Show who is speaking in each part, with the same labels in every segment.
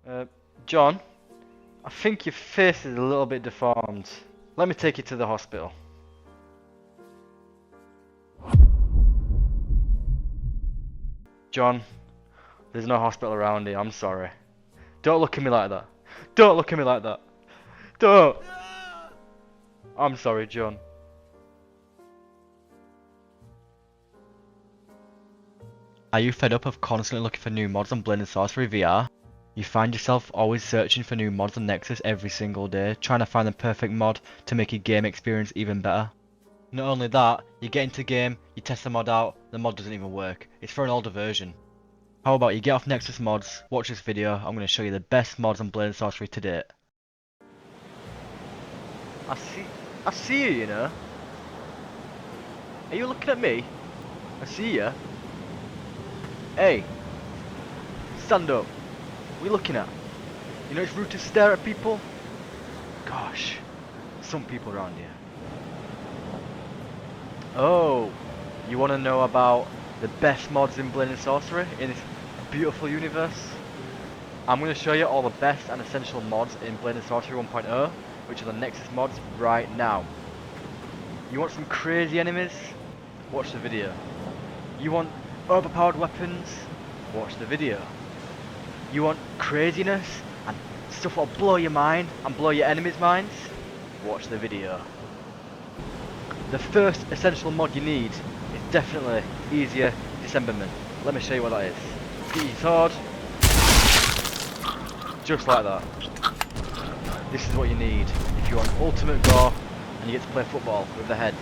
Speaker 1: Uh, John, I think your face is a little bit deformed. Let me take you to the hospital. John, there's no hospital around here, I'm sorry. Don't look at me like that. Don't look at me like that. Don't! I'm sorry, John. Are you fed up of constantly looking for new mods on Blade and Sorcery VR? You find yourself always searching for new mods on Nexus every single day, trying to find the perfect mod to make your game experience even better. Not only that, you get into the game, you test the mod out, the mod doesn't even work. It's for an older version. How about you get off Nexus mods, watch this video, I'm going to show you the best mods on Blade and Sorcery to date. I see you, you know. Are you looking at me? I see you. Hey, stand up. What are you looking at? You know it's rude to stare at people? Gosh, some people around here. Oh, you want to know about the best mods in Blade and Sorcery in this beautiful universe? I'm going to show you all the best and essential mods in Blade and Sorcery 1.0, which are the Nexus mods right now. You want some crazy enemies? Watch the video. You want overpowered weapons? Watch the video. You want craziness and stuff that'll blow your mind and blow your enemies' minds? Watch the video. The first essential mod you need is definitely easier dismemberment. Let me show you what that is. Get your sword. Just like that. This is what you need if you want ultimate gore and you get to play football with the heads.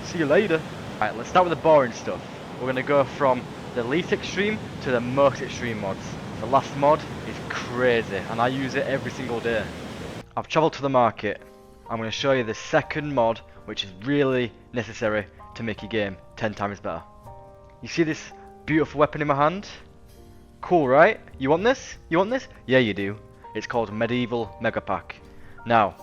Speaker 1: See you later. Right, let's start with the boring stuff. We're going to go from the least extreme to the most extreme mods. The last mod is crazy and I use it every single day. I've travelled to the market. I'm going to show you the second mod which is really necessary to make your game 10 times better. You see this beautiful weapon in my hand? Cool, right? You want this? You want this? Yeah, you do. It's called Medieval Mega Pack. Now,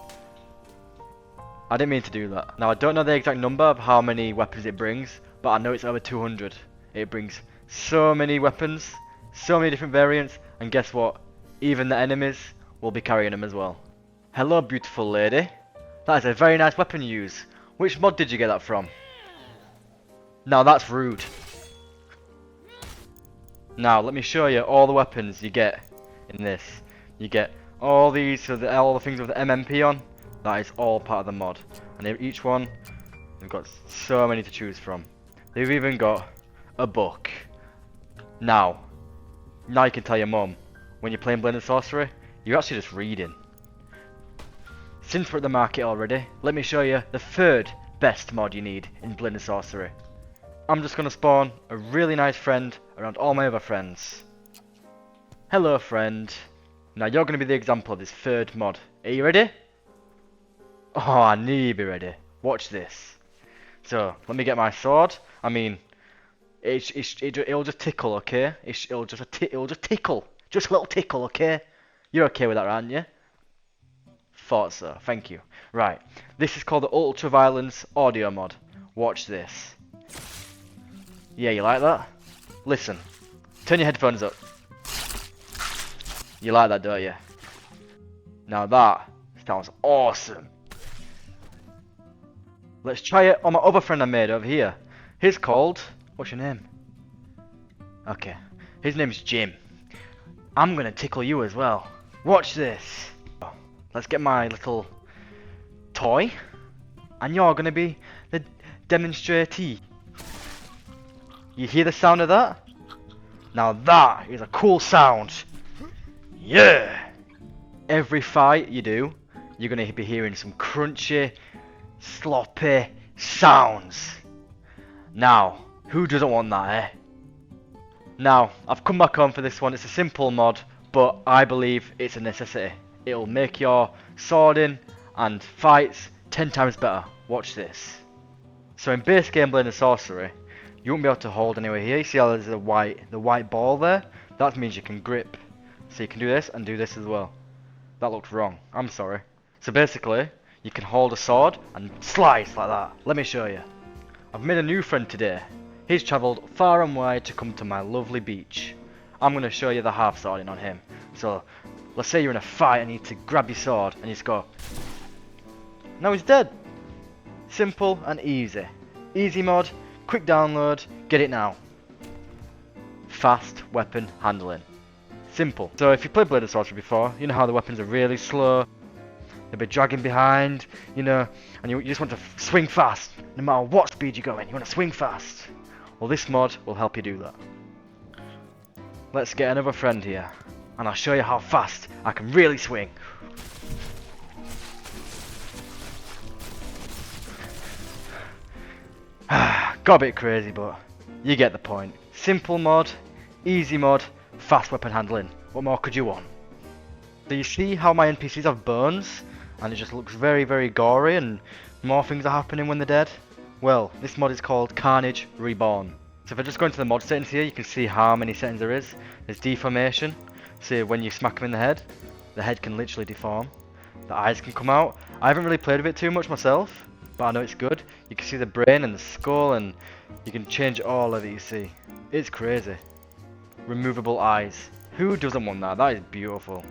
Speaker 1: I didn't mean to do that. Now, I don't know the exact number of how many weapons it brings, but I know it's over 200. It brings so many weapons, so many different variants, and guess what? Even the enemies will be carrying them as well. Hello, beautiful lady. That is a very nice weapon you use. Which mod did you get that from? Now, that's rude. Now, let me show you all the weapons you get in this. You get all these, so all the things with the MMP on. That is all part of the mod. And each one, they've got so many to choose from. They've even got a book. Now you can tell your mum, when you're playing Blade and Sorcery, you're actually just reading. Since we're at the market already, let me show you the third best mod you need in Blade and Sorcery. I'm just going to spawn a really nice friend around all my other friends. Hello, friend. Now you're going to be the example of this third mod. Are you ready? Oh, I knew you'd be ready. Watch this. So, let me get my sword. I mean, it'll just tickle, okay? It'll just tickle. Just a little tickle, okay? You're okay with that, aren't you? Thought so. Thank you. Right. This is called the Ultraviolence audio mod. Watch this. Yeah, you like that? Listen. Turn your headphones up. You like that, don't you? Now that sounds awesome. Let's try it on my other friend I made over here. He's called... What's your name? Okay. His name's Jim. I'm gonna tickle you as well. Watch this. Let's get my little toy. And you're gonna be the demonstratee. You hear the sound of that? Now that is a cool sound. Yeah! Every fight you do, you're gonna be hearing some crunchy, sloppy sounds. Now, who doesn't want that, eh? Now, I've come back on for this one. It's a simple mod, but I believe it's a necessity. It'll make your swording and fights 10 times better. Watch this. So in base game Blade and Sorcery, you won't be able to hold anywhere here. You see how there's the white ball there? That means you can grip. So you can do this and do this as well. That looked wrong. I'm sorry. So basically, you can hold a sword and slice like that. Let me show you. I've made a new friend today. He's travelled far and wide to come to my lovely beach. I'm going to show you the half swording on him. So, let's say you're in a fight and you need to grab your sword and you just go. Now he's dead. Simple and easy. Easy mod, quick download, get it now. Fast weapon handling. Simple. So if you played Blade of Sorcery before, you know how the weapons are really slow. They'll be dragging behind, you know, and you just want to swing fast. No matter what speed you're going, you want to swing fast. Well, this mod will help you do that. Let's get another friend here, and I'll show you how fast I can really swing. Got a bit crazy, but you get the point. Simple mod, easy mod, fast weapon handling. What more could you want? So you see how my NPCs have burns, and it just looks very, very gory, and more things are happening when they're dead? Well, this mod is called CARNAGE REBORN. So if I just go into the mod settings here, you can see how many settings there is. There's deformation, so when you smack them in the head can literally deform. The eyes can come out. I haven't really played with it too much myself, but I know it's good. You can see the brain and the skull, and you can change all of these, see. It's crazy. Removable eyes. Who doesn't want that? That is beautiful.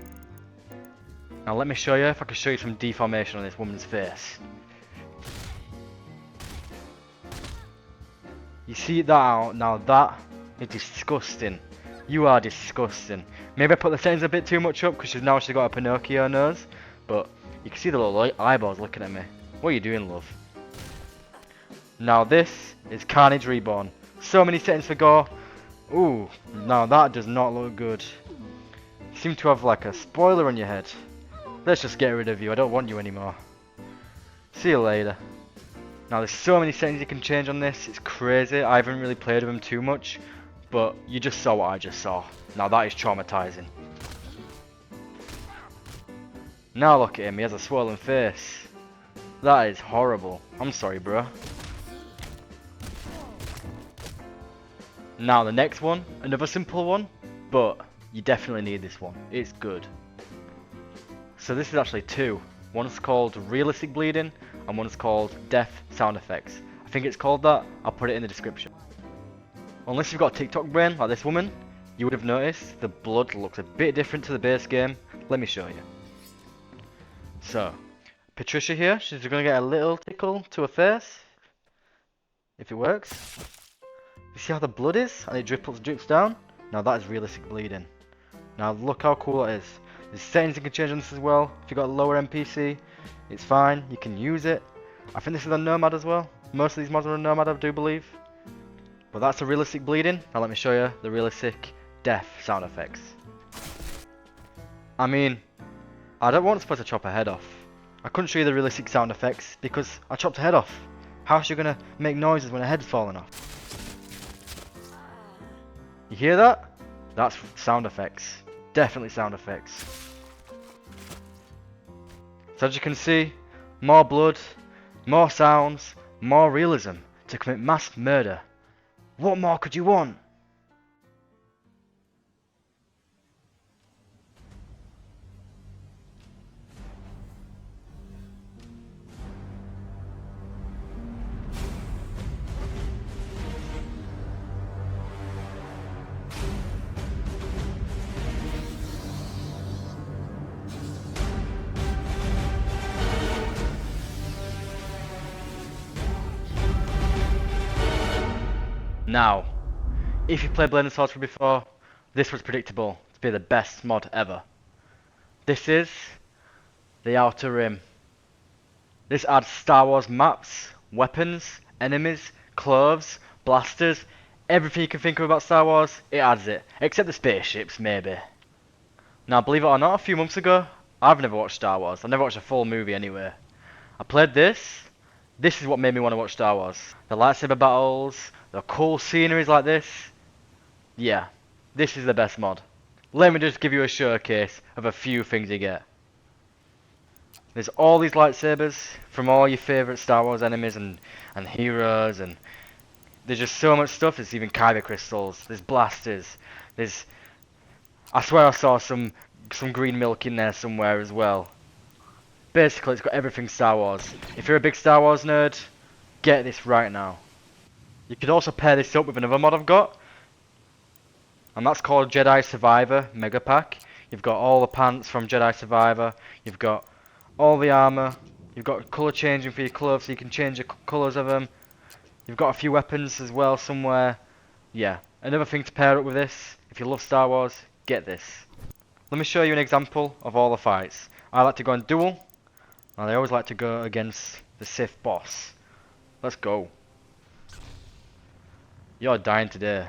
Speaker 1: Now let me show you if I can show you some deformation on this woman's face. You see that out? Now that is disgusting. You are disgusting. Maybe I put the settings a bit too much up because now she's got a Pinocchio nose. But you can see the little eyeballs looking at me. What are you doing, love? Now this is CARNAGE REBORN. So many settings for gore. Ooh, now that does not look good. You seem to have like a spoiler on your head. Let's just get rid of you. I don't want you anymore. See you later. Now there's so many settings you can change on this, it's crazy. I haven't really played with them too much, but you just saw what I just saw. Now that is traumatizing. Now look at him, he has a swollen face. That is horrible. I'm sorry, bro. Now the next one, another simple one, but you definitely need this one. It's good. So this is actually two. One's called realistic bleeding, and one's called death sound effects. I think it's called that. I'll put it in the description. Unless you've got a TikTok brain like this woman, you would have noticed the blood looks a bit different to the base game. Let me show you. So, Patricia here, she's going to get a little tickle to her face. If it works. You see how the blood is? And it drips down? Now that is realistic bleeding. Now look how cool that is. There's settings you can change on this as well. If you've got a lower NPC, it's fine. You can use it. I think this is a nomad as well. Most of these mods are a nomad, I do believe. But that's a realistic bleeding. Now let me show you the realistic death sound effects. I mean, I don't want to chop her head off. I couldn't show you the realistic sound effects because I chopped her head off. How's she gonna make noises when her head's falling off? You hear that? That's sound effects. Definitely sound effects. So as you can see, more blood, more sounds, more realism to commit mass murder. What more could you want? Now, if you played Blade of Sorcery before, this was predictable to be the best mod ever. This is the Outer Rim. This adds Star Wars maps, weapons, enemies, clothes, blasters, everything you can think of about Star Wars, it adds it. Except the spaceships, maybe. Now, believe it or not, a few months ago, I've never watched Star Wars. I've never watched a full movie anyway. I played this. This is what made me want to watch Star Wars. The lightsaber battles, the cool sceneries like this. Yeah, this is the best mod. Let me just give you a showcase of a few things you get. There's all these lightsabers from all your favourite Star Wars enemies and heroes, and there's just so much stuff. There's even kyber crystals, there's blasters, there's... I swear I saw some green milk in there somewhere as well. Basically, it's got everything Star Wars. If you're a big Star Wars nerd, get this right now. You could also pair this up with another mod I've got. And that's called Jedi Survivor Mega Pack. You've got all the pants from Jedi Survivor, you've got all the armor, you've got colour changing for your clothes so you can change the colours of them. You've got a few weapons as well somewhere. Yeah, another thing to pair up with this, if you love Star Wars, get this. Let me show you an example of all the fights. I like to go on duel, and I always like to go against the Sith boss. Let's go. You're dying today.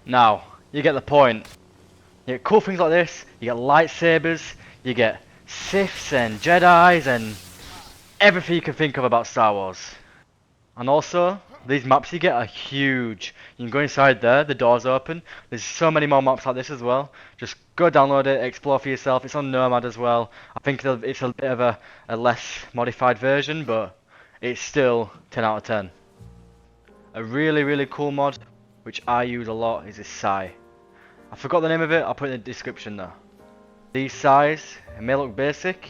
Speaker 1: Now, you get the point. You get cool things like this, you get lightsabers, you get Siths and Jedis and everything you can think of about Star Wars. And also, these maps you get are huge. You can go inside there, the door's open. There's so many more maps like this as well. Just go download it, explore for yourself. It's on Nomad as well. I think it's a bit of a less modified version, but it's still 10 out of 10. A really cool mod, which I use a lot, is this Sai. I forgot the name of it, I'll put it in the description there. These Sais, it may look basic,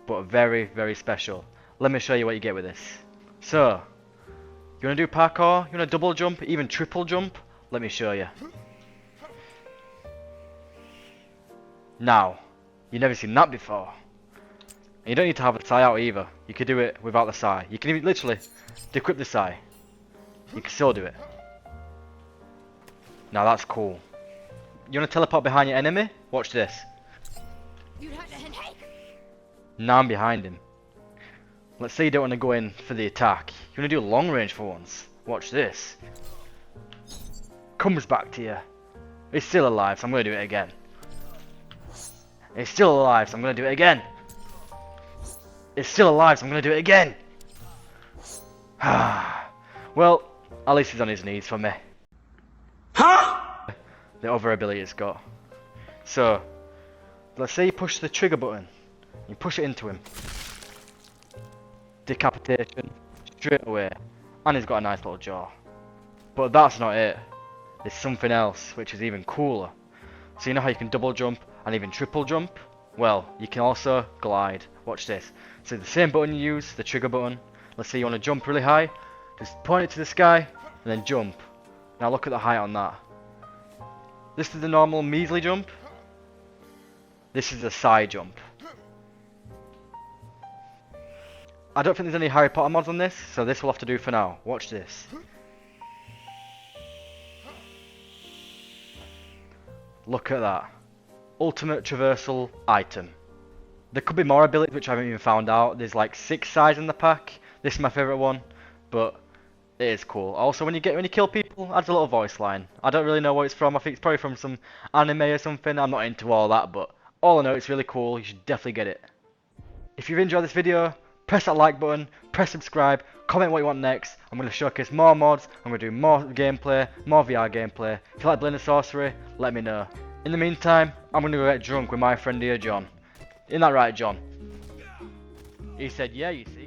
Speaker 1: but very special. Let me show you what you get with this. So, you want to do parkour, you want to double jump, even triple jump? Let me show you. Now, you've never seen that before. And you don't need to have the Sai out either, you can do it without the Sai. You can even literally equip the Sai. You can still do it. Now that's cool. You want to teleport behind your enemy? Watch this. Now I'm behind him. Let's say you don't want to go in for the attack. You want to do long range for once. Watch this. Comes back to you. It's still alive, so I'm going to do it again. It's still alive, so I'm going to do it again. It's still alive, so I'm going to do it again. Well, at least he's on his knees for me. The other ability it's got. So, let's say you push the trigger button. You push it into him. Decapitation. Straight away. And he's got a nice little jaw. But that's not it. There's something else which is even cooler. So you know how you can double jump and even triple jump? Well, you can also glide. Watch this. So the same button you use, the trigger button. Let's say you want to jump really high. Just point it to the sky and then jump. Now look at the height on that. This is the normal measly jump. This is the side jump. I don't think there's any Harry Potter mods on this, so this will have to do for now. Watch this. Look at that. Ultimate traversal item. There could be more abilities which I haven't even found out. There's like 6 Sais in the pack. This is my favourite one, but it is cool. Also, when you kill people, adds a little voice line. I don't really know what it's from. I think it's probably from some anime or something. I'm not into all that, but all I know, it's really cool. You should definitely get it. If you've enjoyed this video, press that like button, press subscribe, comment what you want next. I'm going to showcase more mods. I'm going to do more gameplay, more VR gameplay. If you like playing the Sorcery, let me know. In the meantime, I'm going to go get drunk with my friend here, John. Isn't that right, John? He said, yeah, you see.